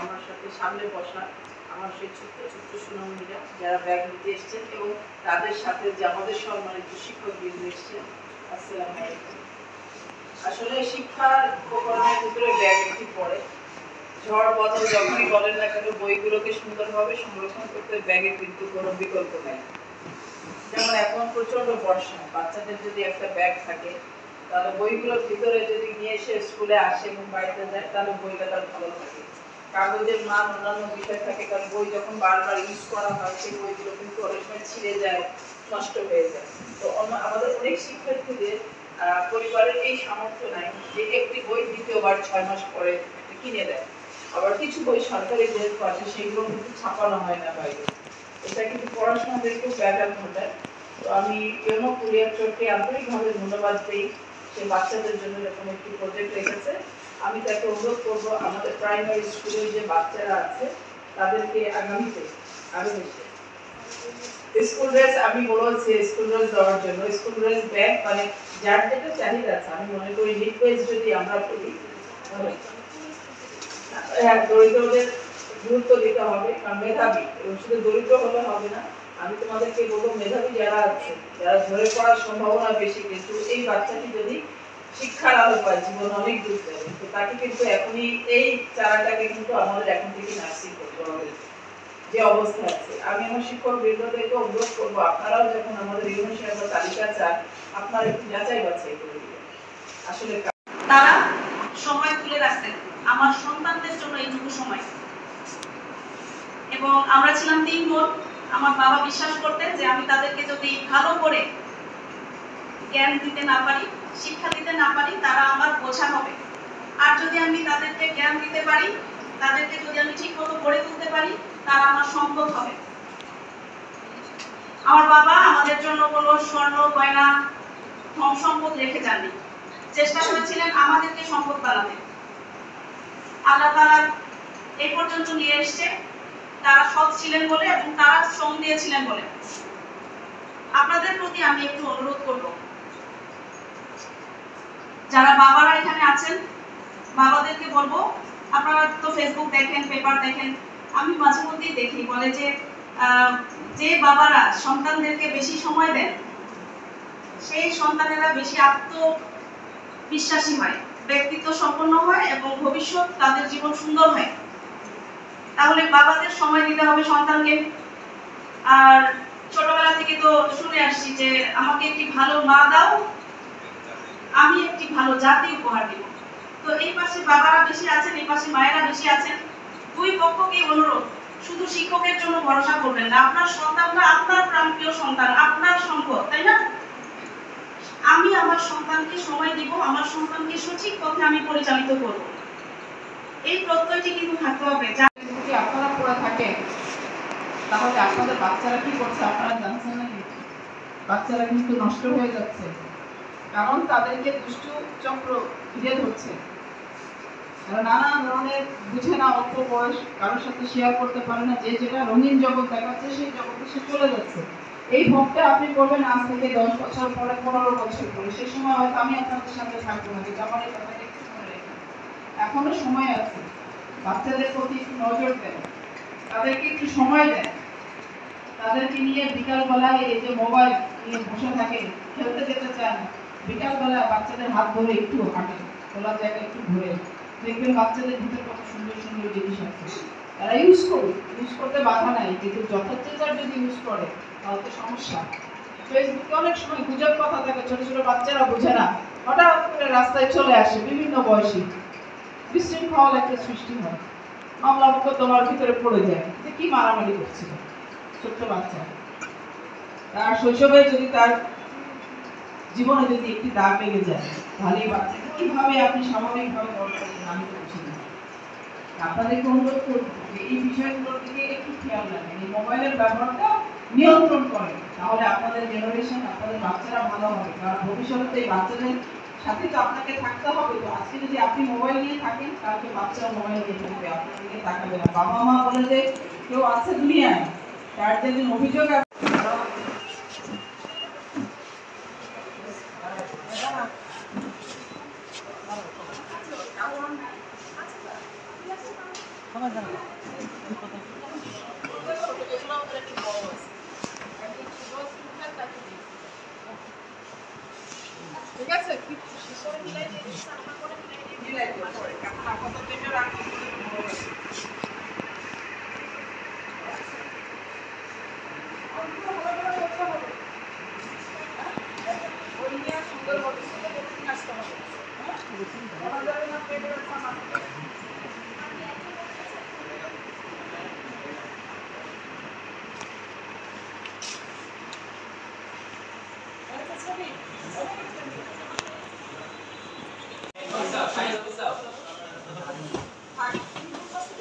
আমার সাথে সামনে বসা আমার সেই ছোট্ট ছোট্ট সুনামীরা যারা ব্যাগ নিতে এসছেন এবং তাদের সাথে যে আমাদের সম্মানিত শিক্ষকবৃন্দ এসছেন, আসসালামু আলাইকুম। আসলে শিক্ষার উপকরণের ভিতরে ব্যাগ একটি পড়ে। ঝড় বদল যখনই বলেন না কেন, বইগুলোকে সুন্দরভাবে সংরক্ষণ করতে ব্যাগের কিন্তু কোনো বিকল্প নেই। যেমন এখন প্রচন্ড বর্ষা, বাচ্চাদের যদি একটা ব্যাগ থাকে তাহলে বইগুলোর ভিতরে যদি নিয়ে এসে স্কুলে আসে এবং বাড়িতে যায় তাহলে বইটা তার ভালো থাকে। কাগজের মান অন্যান্য বিষয় থাকে, কারণ বই যখন বারবার ইউজ করা হয় সেই বইগুলো কিন্তু অনেক সময় ছিঁড়ে যায়, নষ্ট হয়ে যায়। তো আমাদের অনেক শিক্ষার্থীদের পরিবারের এই সামর্থ্য নাই যে একটি বই দ্বিতীয়বার 6 মাস পরে কিনে দেয়। আবার কিছু বই সরকারি যেহেতু আছে সেগুলো কিন্তু ছাপানো হয় না বাইরে, এটা কিন্তু পড়াশোনাদের খুব ব্যাঘাত ঘটায়। তো আমি ইউনো কুরিয়ার চোরকে আন্তরিকভাবে ধন্যবাদ দিই, সে বাচ্চাদের জন্য এরকম একটি প্রজেক্ট রেখেছে। আমি তাকে অনুরোধ করবো আমাদের প্রাইমারি স্কুলের যে বাচ্চারা আছে তাদেরকে আগামীতে আরো বেশি স্কুল ড্রেস, আমি বলেছি স্কুল ড্রেস দেওয়ার জন্য, স্কুল ড্রেস ব্যাগ মানে যার যেটা চাহিদা আছে। আমি মনে করি নিড বেস যদি আমরা করি দরিদ্রদের গুরুত্ব দিতে হবে, কারণ মেধাবী এবং শুধু দরিদ্র হলে হবে না। আমি তোমাদেরকে বলবো মেধাবী যারা আছে, যারা ধরে পড়ার সম্ভাবনা বেশি, কিন্তু এই বাচ্চাটি যদি শিক্ষার আলো পায় জীবন অনেক দূর যাবে। তো তাকে কিন্তু এখনই এই চারাটাকে কিন্তু আমাদের এখন থেকে নার্সিং করতে হবে যে অবস্থা আছে। আমি আমার শিক্ষক বৃন্দদেরকে অনুরোধ করবো আপনারাও যখন আমাদের ইউনিভার্সিটি তালিকা চান আপনারা একটু যাচাই বাছাই করে দিবেন। আসলে তারা সময় তুলে রাখতেন আমার সন্তানদের জন্য এইটুকু সময়। এবং আমরা ছিলাম 3 বোন। আমার বাবা বিশ্বাস করতেন যে আমি তাদেরকে যদি ভালো করে জ্ঞান দিতে না পারি, শিক্ষা দিতে না পারি, তারা আমার বোঝা হবে। আর যদি আমি তাদেরকে জ্ঞান দিতে পারি, তাদেরকে যদি আমি ঠিক মতো গড়ে তুলতে পারি, তারা আমার সম্পদ হবে। আমার বাবা আমাদের জন্য কোনো স্বর্ণ গয়না ধন সম্পদ রেখে যাননি, চেষ্টা করেছিলেন আমাদেরকে সম্পদ বানাতে। আল্লাহ তাআলা এই পর্যন্ত নিয়ে এসেছে তারা সৎ ছিলেন বলে এবং তারা শ্রম দিয়েছিলেন বলে। আপনাদের প্রতি আমি একটু অনুরোধ করব, যারা বাবারা এখানে আছেন বাবাদেরকে বলবো, আপনারা তো ফেসবুক দেখেন, পেপার দেখেন, আমি মাঝে মধ্যেই দেখি বলে যে বাবারা সন্তানদেরকে বেশি সময় দেন সেই সন্তানেরা বেশি আত্মবিশ্বাসী হয়, ব্যক্তিত্ব সম্পন্ন হয় এবং ভবিষ্যৎ তাদের জীবন সুন্দর হয়। তাহলে বাবাদের সময় দিতে হবে সন্তানকে। আর ছোটবেলা থেকে তো শুনে আসছি যে আমাকে একটি ভালো মা দাও, আমি একটি ভালো জাতি উপহার দেব। তো এই পাশে বাবারা বেশি আছেন, এই পাশে মায়েরা বেশি আছেন। দুই পক্ষকে অনুরোধ, শুধু শিক্ষকের জন্য ভরসা করবেন না। আপনার সন্তানরা আপনার প্রাণপ্রিয় সন্তান, আপনার সম্পদ, তাই না? আমি আমার সন্তানকে সময় দিব, আমার সন্তানকে সঠিক পথে আমি পরিচালিত করব। এই প্রত্যয়টি কিন্তু থাকতে হবে। যদি আপনারা পড়ে থাকেন তাহলে আপনাদের বাচ্চারা কি করছে আপনারা জানছেন নাকি? বাচ্চারা কিন্তু নষ্ট হয়ে যাচ্ছে, কারণ তাদেরকে দুষ্টু চক্র ঘিরে ধরছে। নানা ধরনের বুঝে না, অল্প বয়স, কারোর সাথে শেয়ার করতে পারে না, যে যেটা রঙিন জগৎ দেখাচ্ছে সেই জগতে সে চলে যাচ্ছে। এই ভোগটা আপনি করবেন আজ থেকে 10 বছর পরে, 15 বছর পরে। সেই সময় হয়তো আমি আপনাদের সাথে থাকবো না, কিন্তু আমার এই কথাটা একটু মনে রেখে এখনো সময় আছে। বাচ্চাদের প্রতি একটু নজর দেন, তাদেরকে একটু সময় দেন। তাদেরকে নিয়ে বিকালবেলায় এই যে মোবাইল নিয়ে বসে থাকে, খেলতে যেতে চায় না, বিকালবেলা বাচ্চাদের হাত ধরে একটু হাঁটে, খোলা জায়গায় একটু ঘুরে দেখবেন বাচ্চাদের ভিতরে কত সুন্দর সুন্দর জিনিস আছে। তারা ইউজ করুক, ইউজ করতে বাধা নাই, কিন্তু যথার্থতার যদি ইউজ করে তাহলে তো সমস্যা। ফেসবুকে অনেক সময় গুজব কথা থাকে, ছোট ছোট বাচ্চারা বোঝে না, হঠাৎ করে রাস্তায় চলে আসে বিভিন্ন বয়সী, বিশৃঙ্খল একটা সৃষ্টি হয়, মামলা মোকদ্দমার ভিতরে পড়ে যায় যে কি মারামারি করছিল ছোট্ট বাচ্চা। তার শৈশবে যদি তার জীবনে যদি একটি দাগ লেগে যায় তাহলে এই বাচ্চাকে কিভাবে আপনি স্বাভাবিকভাবে বড় করবেন আমি তো বুঝি না। আপনাদেরকে অনুরোধ করবো যে এই বিষয়গুলোর দিকে একটু খেয়াল রাখেন, এই মোবাইলের ব্যবহারটা নিয়ন্ত্রণ করেন, তাহলে আপনাদের জেনারেশন, আপনাদের বাচ্চারা ভালো হবে। কারণ ভবিষ্যতে এই বাচ্চাদের সাথে তো আপনাকে থাকতে হবে। তো আজকে যদি আপনি মোবাইল নিয়ে থাকেন তাহলে বাচ্চারা মোবাইল নিয়ে থাকবে, আপনার দিকে তাকাবে না। বাবা মা বলে যে কেউ আছে দুনিয়ায়, তার যেদিন অভিযোগ আছে ঠিক আছে, মিলাই দিও পরে, এখন আপাতত এটা রাখো। ওই নিয়ে সুন্দরভাবে আসতে হবে। বলা যাবে না পেটের খানা।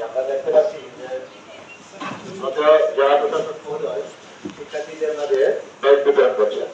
আমরা দেখতে পাচ্ছি যে জেলা প্রশাসক মহোদয় শিক্ষার্থীদের মাঝে ব্যাগ বিতরণ করছেন।